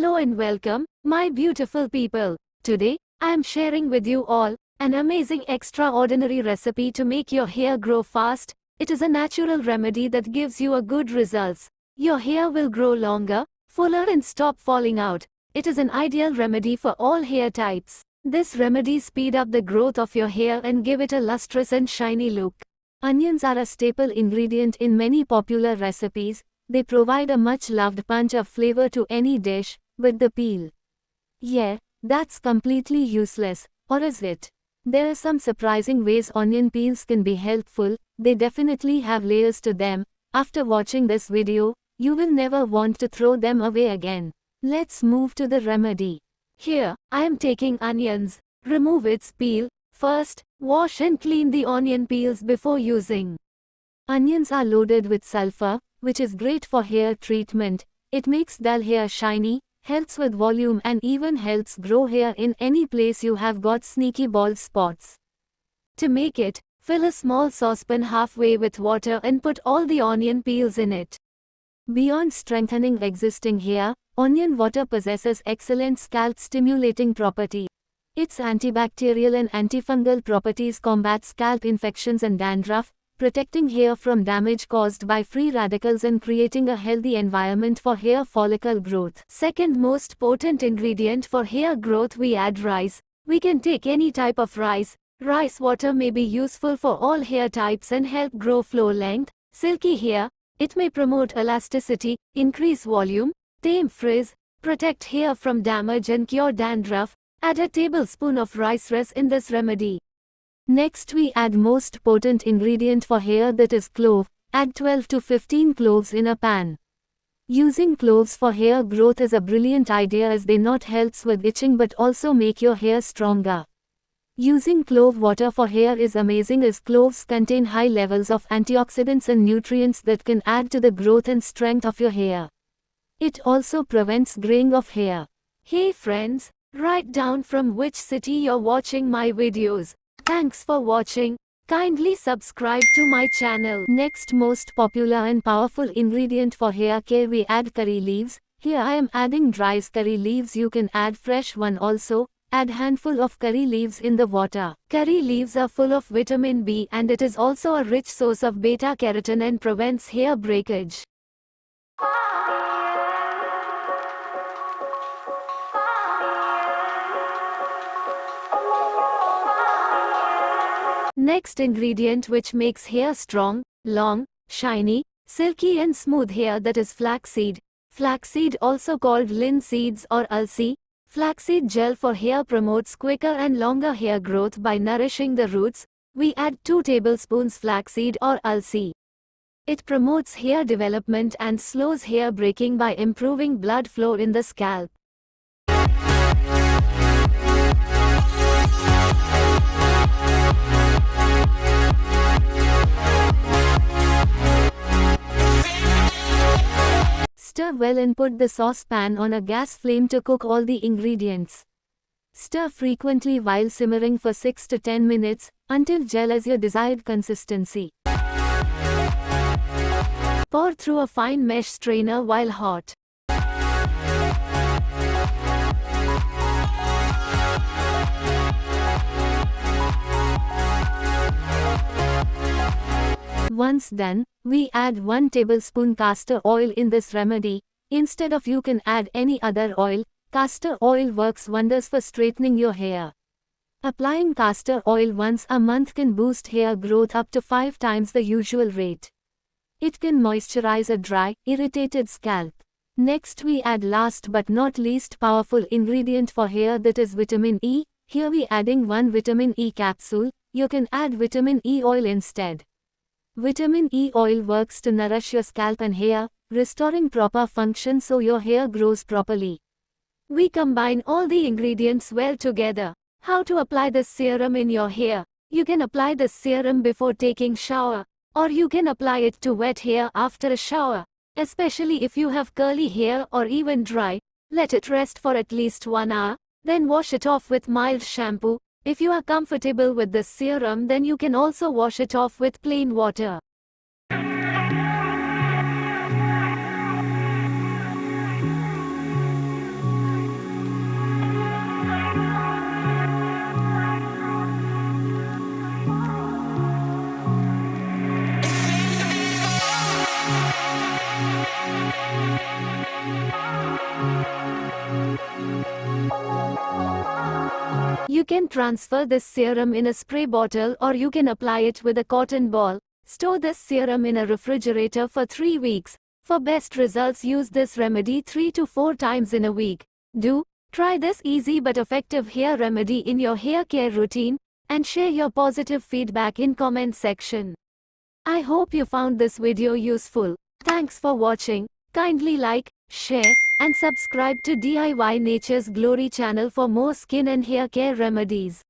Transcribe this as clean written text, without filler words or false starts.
Hello and welcome, my beautiful people. Today, I am sharing with you all an amazing extraordinary recipe to make your hair grow fast. It is a natural remedy that gives you a good results. Your hair will grow longer, fuller and stop falling out. It is an ideal remedy for all hair types. This remedy speed up the growth of your hair and give it a lustrous and shiny look. Onions are a staple ingredient in many popular recipes. They provide a much-loved punch of flavor to any dish, with the peel. Yeah, that's completely useless, or is it? There are some surprising ways onion peels can be helpful. They definitely have layers to them. After watching this video, you will never want to throw them away again. Let's move to the remedy. Here, I am taking onions. Remove its peel. First, wash and clean the onion peels before using. Onions are loaded with sulfur, which is great for hair treatment. It makes dull hair shiny, helps with volume and even helps grow hair in any place you have got sneaky bald spots. To make it, fill a small saucepan halfway with water and put all the onion peels in it. Beyond strengthening existing hair, onion water possesses excellent scalp-stimulating properties. Its antibacterial and antifungal properties combat scalp infections and dandruff, protecting hair from damage caused by free radicals and creating a healthy environment for hair follicle growth. Second most potent ingredient for hair growth, we add rice. We can take any type of rice. Rice water may be useful for all hair types and help grow flow length, silky hair. It may promote elasticity, increase volume, tame frizz, protect hair from damage and cure dandruff. Add a tablespoon of rice res in this remedy. Next we add most potent ingredient for hair, that is clove. Add 12 to 15 cloves in a pan. Using cloves for hair growth is a brilliant idea as they not helps with itching but also make your hair stronger. Using clove water for hair is amazing as cloves contain high levels of antioxidants and nutrients that can add to the growth and strength of your hair. It also prevents graying of hair. Hey friends, write down from which city you're watching my videos. Thanks for watching. Kindly subscribe to my channel. Next most popular and powerful ingredient for hair care, we add curry leaves. Here I am adding dry curry leaves. You can add fresh one also. Add handful of curry leaves in the water. Curry leaves are full of vitamin B and it is also a rich source of beta carotene and prevents hair breakage. Next ingredient which makes hair strong, long, shiny, silky and smooth hair, that is flaxseed. Flaxseed, also called linseeds or ulsi. Flaxseed gel for hair promotes quicker and longer hair growth by nourishing the roots. We add 2 tablespoons flaxseed or ulsi. It promotes hair development and slows hair breaking by improving blood flow in the scalp. Stir well and put the saucepan on a gas flame to cook all the ingredients. Stir frequently while simmering for 6 to 10 minutes, until gel is your desired consistency. Pour through a fine mesh strainer while hot. Once done, we add 1 tablespoon castor oil in this remedy. Instead of, you can add any other oil. Castor oil works wonders for straightening your hair. Applying castor oil once a month can boost hair growth up to 5 times the usual rate. It can moisturize a dry, irritated scalp. Next we add last but not least powerful ingredient for hair, that is vitamin E. Here we adding 1 vitamin E capsule. You can add vitamin E oil instead. Vitamin E oil works to nourish your scalp and hair, restoring proper function so your hair grows properly. We combine all the ingredients well together. How to apply this serum in your hair? You can apply this serum before taking shower, or you can apply it to wet hair after a shower. Especially if you have curly hair or even dry, let it rest for at least 1 hour, then wash it off with mild shampoo. If you are comfortable with this serum, then you can also wash it off with plain water. You can transfer this serum in a spray bottle or you can apply it with a cotton ball. Store this serum in a refrigerator for 3 weeks. For best results, use this remedy 3 to 4 times in a week. Do try this easy but effective hair remedy in your hair care routine and share your positive feedback in comment section. I hope you found this video useful. Thanks for watching. Kindly like, share, and subscribe to DIY Nature's Glory channel for more skin and hair care remedies.